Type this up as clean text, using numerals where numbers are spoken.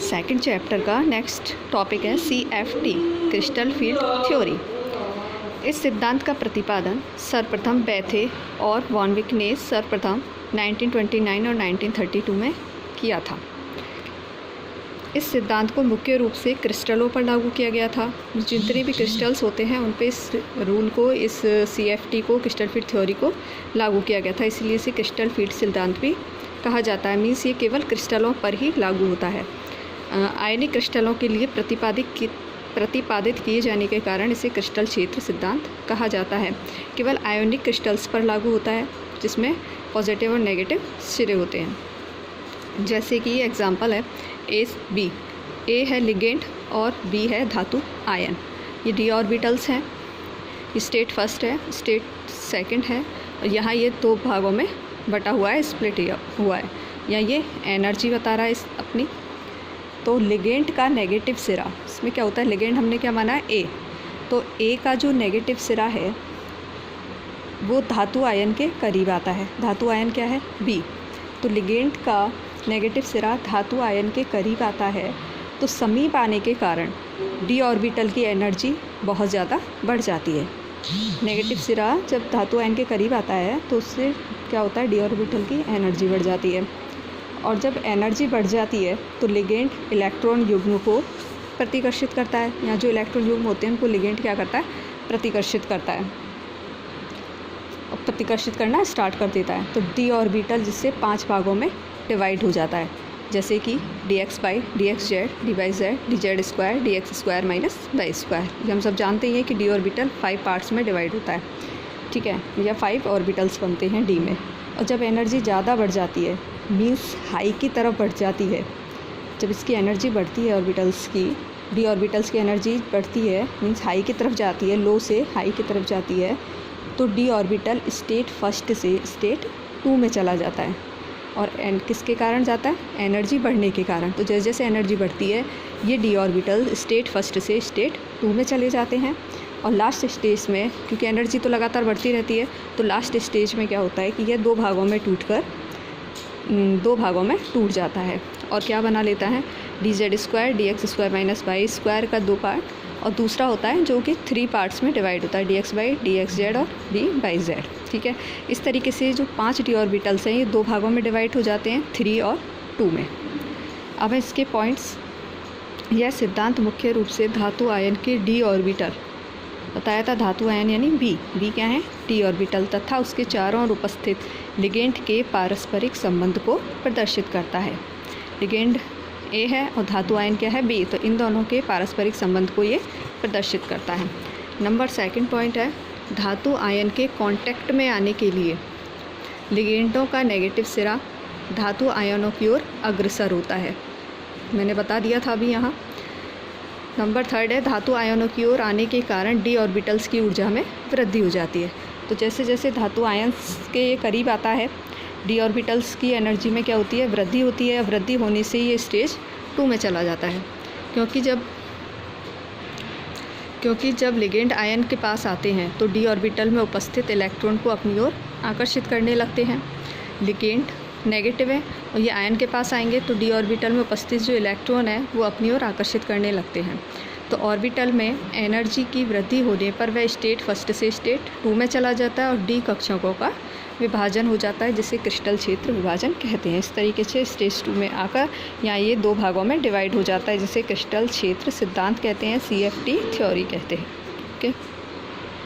Second chapter का next topic है CFT crystal field theory. इस सिद्धांत का प्रतिपादन सर्वप्रथम बेथे और वॉन विक ने सर्वप्रथम 1929 और 1932 में किया था। इस सिद्धांत को मुख्य रूप से क्रिस्टलों पर लागू किया गया था। जितने भी क्रिस्टल्स होते हैं उन पे इस रूल को, इस CFT को, क्रिस्टल फील्ड थ्योरी को लागू किया गया था, इसलिए इसे क्रिस्टल फील्ड सिद्धांत भी कहा जाता है। मीन्स ये केवल क्रिस्टलों पर ही लागू होता है। आयनिक क्रिस्टलों के लिए प्रतिपादित किए जाने के कारण इसे क्रिस्टल क्षेत्र सिद्धांत कहा जाता है। केवल आयोनिक क्रिस्टल्स पर लागू होता है जिसमें पॉजिटिव और नेगेटिव सिरे होते हैं। जैसे कि एग्जांपल है A है लिगेंड और B है धातु आयन। ये d ऑर्बिटल्स हैं, ये स्टेट फर्स्ट है, स्टेट सेकंड है, और यहाँ ये दो भागों में बटा हुआ है, स्प्लिट हुआ है। या ये एनर्जी बता रहा है इस अपनी। तो लिगेंड का नेगेटिव सिरा, इसमें क्या होता है, लिगेंड हमने क्या माना है A, तो A का जो नेगेटिव सिरा है वो धातु आयन के करीब आता है। धातु आयन क्या है B, तो लिगेंड का नेगेटिव सिरा धातु आयन के करीब आता है, तो समीप आने के कारण d ऑर्बिटल की एनर्जी बहुत ज़्यादा बढ़ जाती है। नेगेटिव सिरा जब धातु आयन के करीब आता है तो उससे क्या होता है, d ऑर्बिटल की एनर्जी बढ़ जाती है, और जब एनर्जी बढ़ जाती है तो लिगेंड इलेक्ट्रॉन युग्म को प्रतिकर्षित करता है, या जो इलेक्ट्रॉन युग्म होते हैं उनको लिगेंड क्या करता है, प्रतिकर्षित करता है, और प्रतिकर्षित करना स्टार्ट कर देता है। तो d ऑर्बिटल जिससे 5 भागों में डिवाइड हो जाता है, जैसे कि dx/dxz, dy/z, dz² dx² minus y²। ये हम सब जानते ही हैं कि d ऑर्बिटल 5 पार्ट्स में डिवाइड होता है, ठीक है, या 5 ऑर्बिटल्स बनते हैं d में। और जब एनर्जी ज़्यादा बढ़ जाती है, मीन्स हाई की तरफ बढ़ जाती है, जब इसकी एनर्जी बढ़ती है ऑर्बिटल्स की, d ऑर्बिटल्स की एनर्जी बढ़ती है, मीन्स हाई की तरफ जाती है, लो से हाई की तरफ जाती है, तो d ऑर्बिटल स्टेट फर्स्ट से स्टेट 2 में चला जाता है। और किसके कारण जाता है, एनर्जी बढ़ने के कारण। तो जैसे जैसे एनर्जी बढ़ती है ये d ऑर्बिटल स्टेट फर्स्ट से स्टेट 2 में चले जाते हैं, और लास्ट स्टेज में, क्योंकि एनर्जी तो लगातार बढ़ती रहती है, तो लास्ट स्टेज में क्या होता है कि ये 2 भागों में टूट जाता है, और क्या बना लेता है, dz² dx² माइनस y² का 2 पार्ट, और दूसरा होता है जो कि 3 पार्ट्स में डिवाइड होता है, dx/dxz और dy/z, ठीक है। इस तरीके से जो 5 d ऑर्बिटल्स हैं ये 2 भागों में डिवाइड हो जाते हैं, 3 और 2 में। अब इसके पॉइंट्स, यह सिद्धांत मुख्य रूप से धातु आयन के d ऑर्बिटल, बताया था धातु आयन यानी B क्या है, d ऑर्बिटल, तथा उसके चारों ओर उपस्थित लिगेंड के पारस्परिक संबंध को प्रदर्शित करता है। लिगेंड A है और धातु आयन क्या है B, तो इन दोनों के पारस्परिक संबंध को ये प्रदर्शित करता है। नंबर सेकंड पॉइंट है, धातु आयन के कांटेक्ट में आने के लिए लिगेंडों का नेगेटिव सिरा धातु आयनों की ओर अग्रसर होता है, मैंने बता दिया था अभी यहाँ। नंबर थर्ड है, धातु आयनों की ओर आने के कारण d ऑर्बिटल्स की ऊर्जा में वृद्धि हो जाती है। तो जैसे जैसे धातु आयन्स के करीब आता है, d ऑर्बिटल्स की एनर्जी में क्या होती है, वृद्धि होती है। वृद्धि होने से ये स्टेज 2 में चला जाता है, क्योंकि जब लिगेंड आयन के पास आते हैं तो d ऑर्बिटल में उपस्थित इलेक्ट्रॉन को अपनी ओर आकर्षित करने लगते हैं। लिगेंड नेगेटिव है और ये आयन के पास आएंगे तो d ऑर्बिटल में उपस्थित जो इलेक्ट्रॉन है वो अपनी ओर आकर्षित करने लगते हैं। तो ऑर्बिटल में एनर्जी की वृद्धि होने पर वह स्टेट फर्स्ट से स्टेट 2 में चला जाता है, और d कक्षकों का विभाजन हो जाता है, जिसे क्रिस्टल क्षेत्र विभाजन कहते हैं। इस तरीके से स्टेज 2 में आकर यहाँ ये 2 भागों में डिवाइड हो जाता है, जिसे क्रिस्टल क्षेत्र सिद्धांत कहते हैं, CFT थ्योरी कहते हैं। ओके।